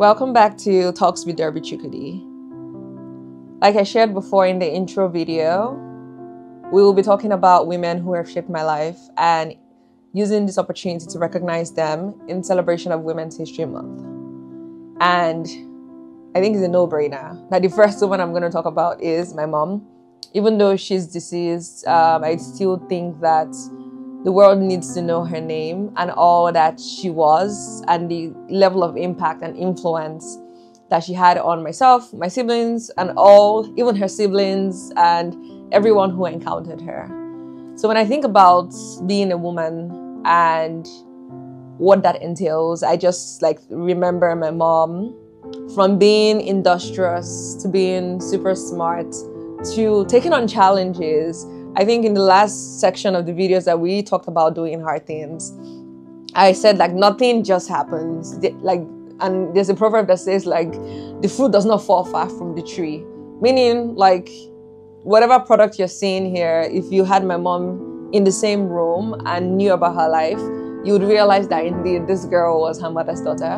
Welcome back to Talks with Derby Chukwudi. Like I shared before in the intro video, we will be talking about women who have shaped my life and using this opportunity to recognize them in celebration of Women's History Month. And I think it's a no-brainer that the first woman I'm going to talk about is my mom. Even though she's deceased, I still think that the world needs to know her name and all that she was and the level of impact and influence that she had on myself, my siblings, and even her siblings and everyone who encountered her. So when I think about being a woman and what that entails, I just remember my mom, from being industrious to being super smart to taking on challenges. I think in the last section of the videos that we talked about doing hard things, I said nothing just happens. And there's a proverb that says the fruit does not fall far from the tree. Meaning whatever product you're seeing here, if you had my mom in the same room and knew about her life, you would realize that indeed this girl was her mother's daughter.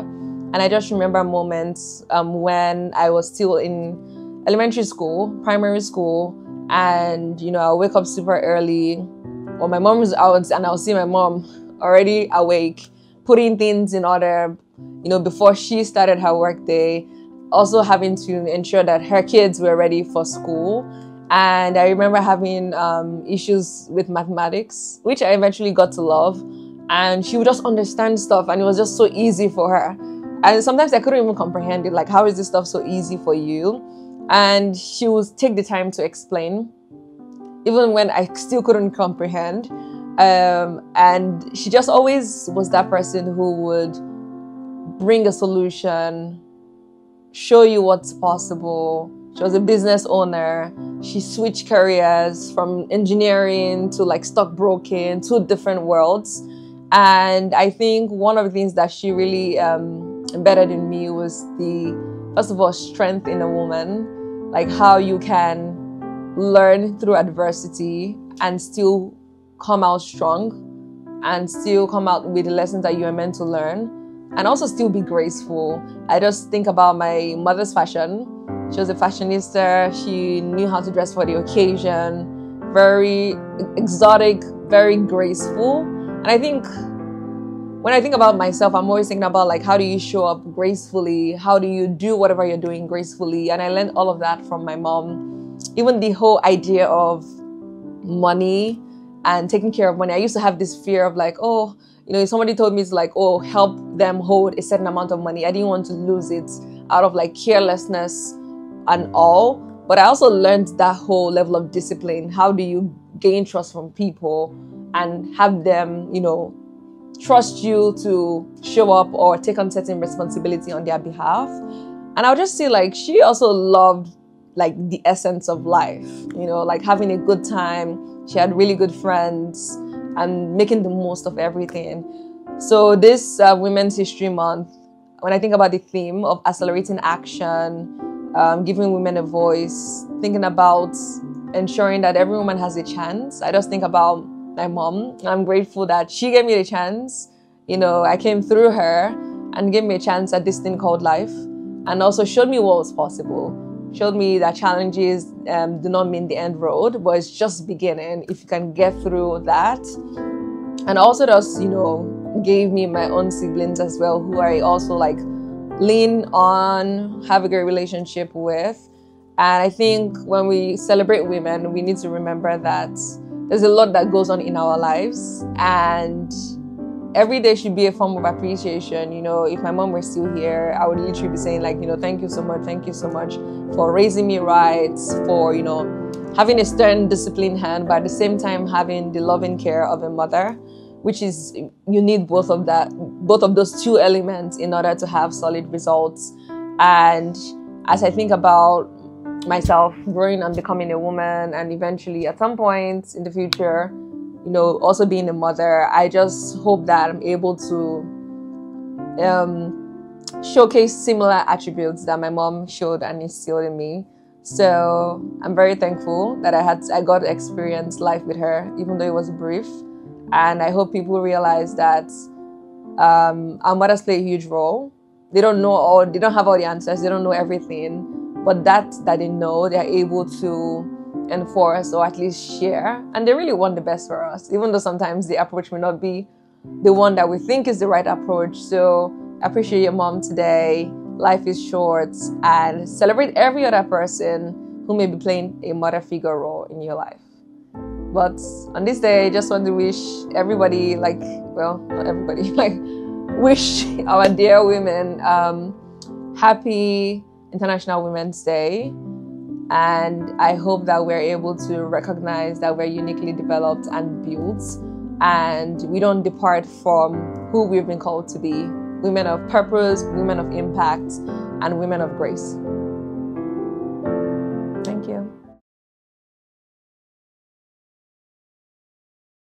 And I just remember moments when I was still in elementary school, primary school, and I'll wake up super early, or my mom was out and I'll see my mom already awake, putting things in order, before she started her work day, also having to ensure that her kids were ready for school. And I remember having issues with mathematics, which I eventually got to love, and she would just understand stuff and it was just so easy for her. And sometimes I couldn't even comprehend it, how is this stuff so easy for you? And she would take the time to explain, even when I still couldn't comprehend. And she just always was that person who would bring a solution, show you what's possible. She was a business owner. She switched careers from engineering to stockbroking, two different worlds. And I think one of the things that she really embedded in me was first of all, strength in a woman, how you can learn through adversity and still come out strong and still come out with the lessons that you are meant to learn and also still be graceful. I just think about my mother's fashion. She was a fashionista. She knew how to dress for the occasion, very exotic, very graceful. And I think when I think about myself, I'm always thinking about how do you show up gracefully? How do you do whatever you're doing gracefully? And I learned all of that from my mom. Even the whole idea of money and taking care of money. I used to have this fear of if somebody told me to help them hold a certain amount of money, I didn't want to lose it out of carelessness and all. But I also learned that whole level of discipline. How do you gain trust from people and have them, trust you to show up or take on certain responsibility on their behalf? And I'll just say she also loved the essence of life, having a good time. She had really good friends and making the most of everything. So this Women's History Month, when I think about the theme of accelerating action, giving women a voice, thinking about ensuring that every woman has a chance, I just think about my mom. I'm grateful that she gave me the chance. I came through her and gave me a chance at this thing called life, and also showed me what was possible. Showed me that challenges do not mean the end road, but it's just beginning if you can get through that. And also just, gave me my own siblings as well, who I also lean on, have a great relationship with. And I think when we celebrate women, we need to remember that there's a lot that goes on in our lives, and every day should be a form of appreciation. If my mom were still here, I would literally be saying thank you so much for raising me right, for, having a stern, disciplined hand, but at the same time having the loving care of a mother, which is, you need both of those two elements in order to have solid results. And as I think about myself growing and becoming a woman, and eventually at some point in the future, also being a mother, I just hope that I'm able to showcase similar attributes that my mom showed and instilled in me. So I'm very thankful that I got to experience life with her, even though it was brief. And I hope people realize that our mothers play a huge role they don't know, or they don't have all the answers, they don't know everything, but that they know, they're able to enforce or at least share, and they really want the best for us, even though sometimes the approach may not be the one that we think is the right approach. So appreciate your mom today. Life is short, and celebrate every other person who may be playing a mother figure role in your life. But on this day, I just want to wish everybody, like, well, not everybody, like, wish our dear women happy International Women's Day. And I hope that we're able to recognize that we're uniquely developed and built, and we don't depart from who we've been called to be: women of purpose, women of impact, and women of grace.